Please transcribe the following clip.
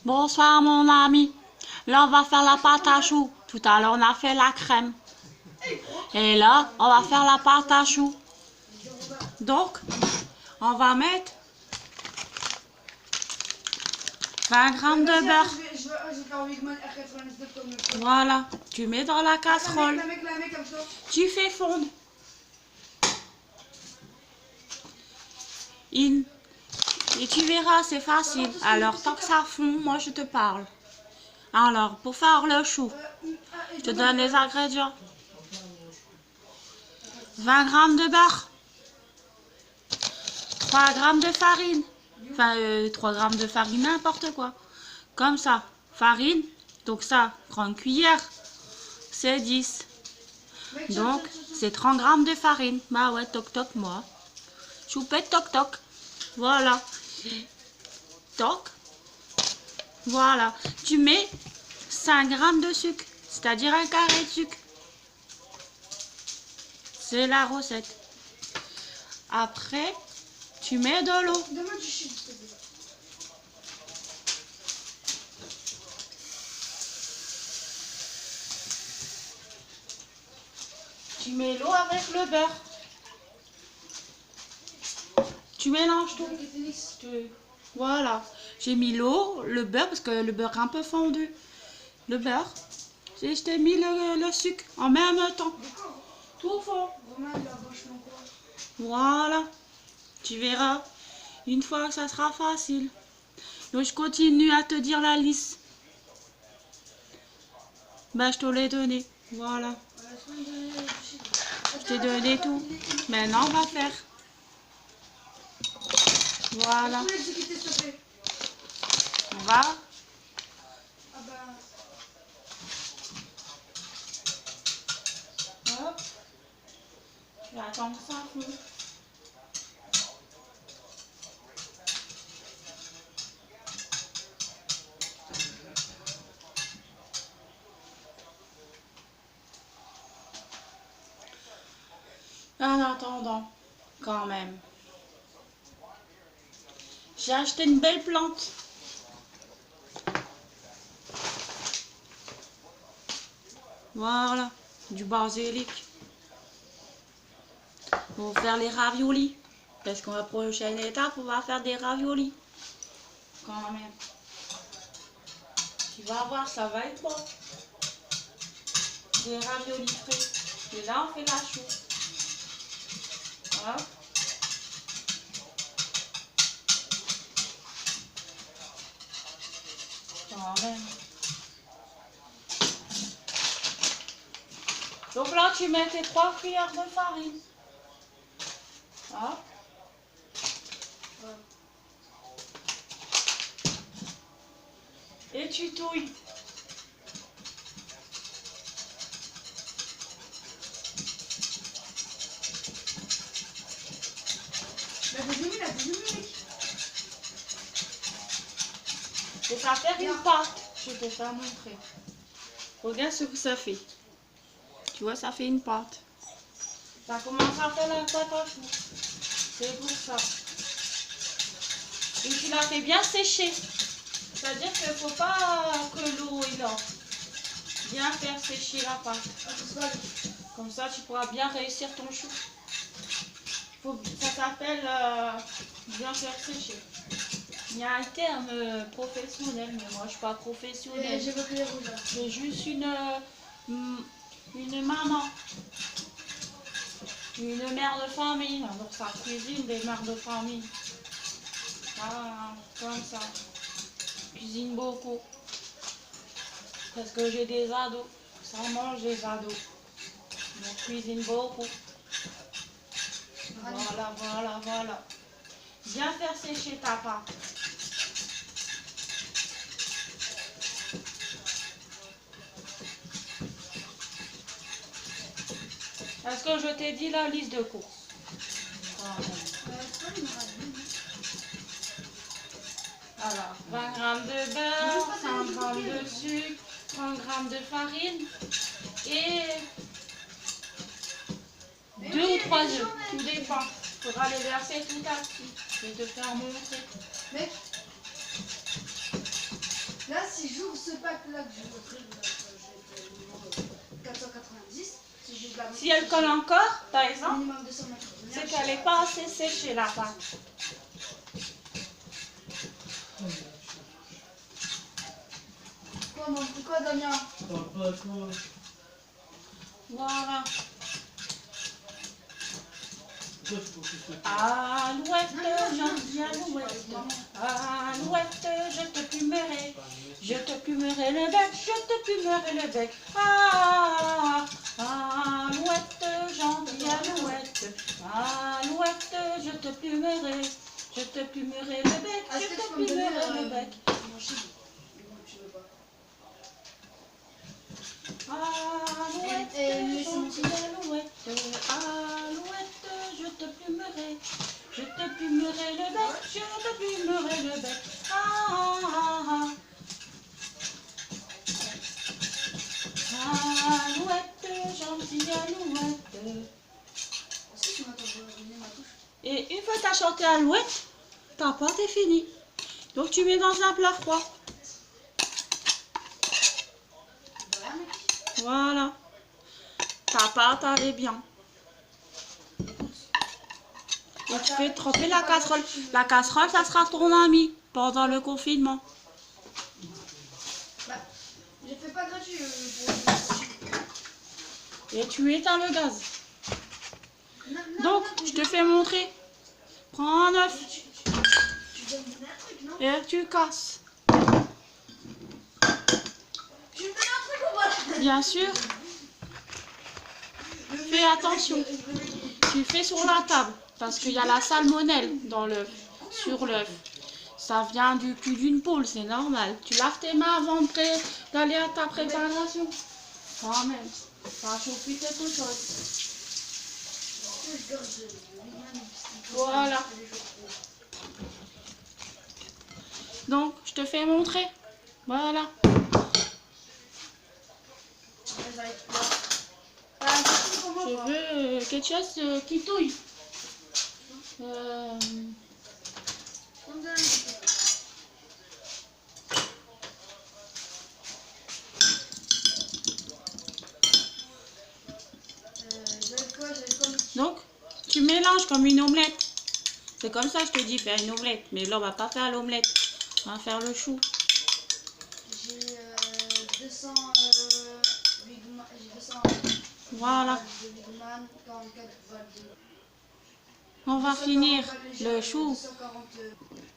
Bonsoir mon ami. Là on va faire la pâte à choux. Tout à l'heure on a fait la crème. Et là on va faire la pâte à choux. Donc on va mettre 20 grammes de beurre. Voilà, tu mets dans la casserole. Tu fais fondre. Et tu verras, c'est facile. Alors, tant que ça fond, moi je te parle. Alors, pour faire le chou, je te donne les ingrédients. 20 grammes de beurre. 3 grammes de farine. Enfin, 3 grammes de farine, n'importe quoi. Comme ça, farine. Donc ça, grande cuillère, c'est 10. Donc, c'est 30 grammes de farine. Bah ouais, toc toc, moi. Choupette, toc toc. Voilà. Toc. Voilà. Tu mets 5 grammes de sucre, c'est-à-dire un carré de sucre. C'est la recette. Après, tu mets de l'eau. Tu mets l'eau avec le beurre. Tu mélanges tout. Voilà. J'ai mis l'eau, le beurre, parce que le beurre est un peu fondu. Le beurre. Et je t'ai mis le sucre en même temps. Tout fond. Voilà. Tu verras. Une fois que ça sera facile. Donc je continue à te dire la liste. Ben je te l'ai donné. Voilà. Je t'ai donné tout. Maintenant on va faire. Voilà. On va. Hop. J'attends que ça fonde. En attendant, quand même, j'ai acheté une belle plante. Voilà, du basilic. Pour faire les raviolis. Parce qu'on va prochaine étape, on va faire des raviolis. Quand même. Tu vas voir, ça va être bon. Des raviolis frais. Et là, on fait la chou. Voilà. Quand même. Donc là, tu mets tes 3 cuillères de farine. Voilà. Et tu touilles. Et ça va faire une pâte. Je vais te faire montrer. Regarde ce que ça fait. Tu vois, ça fait une pâte. Ça commence à faire la pâte à choux. C'est pour ça. Et tu la fais bien sécher. C'est-à-dire qu'il ne faut pas que l'eau est là. Bien faire sécher la pâte. Comme ça, tu pourras bien réussir ton chou. Ça s'appelle bien faire sécher. Il y a un terme professionnel, mais moi je ne suis pas professionnelle. C'est juste une maman, une mère de famille. Donc ça cuisine des mères de famille. Ah, comme ça. Je cuisine beaucoup. Parce que j'ai des ados. Ça mange des ados. Donc je cuisine beaucoup. Voilà, voilà, voilà. Bien faire sécher ta pâte. Est-ce que je t'ai dit la liste de courses? Alors, 20 grammes de beurre, 100 grammes de sucre, 30 grammes de farine et 2 ou 3 œufs. Tout dépend. Il faudra les verser tout à petit. Je vais te faire montrer. si j'ouvre ce pack-là que je vais offrir, je vais numéro 490. Si elle colle encore, par exemple, Minimum 200 mètres. c'est qu'elle n'est pas assez séchée la pâte. Quoi, Damien? Voilà. Alouette, gentille alouette, alouette, je te plumerai le bec, je te plumerai le bec. Ah, alouette, gentille alouette, alouette, je te plumerai le bec, je te plumerai le bec. Alouette, gentille alouette, alouette, je te plumerai le bec, je te plumerai le bec. Alouette, gentille alouette. Et une fois que tu as chanté alouette, ta pâte est finie. Donc tu mets dans un plat froid. Voilà. Ta pâte, elle est bien. Et tu fais tremper la casserole. La casserole, ça sera ton ami pendant le confinement. Bah, je fais pas gratuit Et tu éteins le gaz. Donc, je te fais montrer. Prends un œuf. Tu dois me donner un truc, non? Et tu casses. Tu me donnes un truc ou pas? Bien sûr. Fais attention. Tu fais sur la table. Parce qu'il y a la salmonelle dans l'œuf. Sur l'œuf. Ça vient du cul d'une poule, c'est normal. Tu laves tes mains avant d'aller à ta préparation. Quand même. Ça chauffe quelque chose. Voilà. Donc, je te fais montrer. Voilà. Je veux quelque chose qui touille. Donc, tu mélanges comme une omelette. C'est comme ça, je te dis, faire une omelette. Mais là, on va pas faire l'omelette. On va faire le chou. J'ai 200 Voilà. On va finir le chou.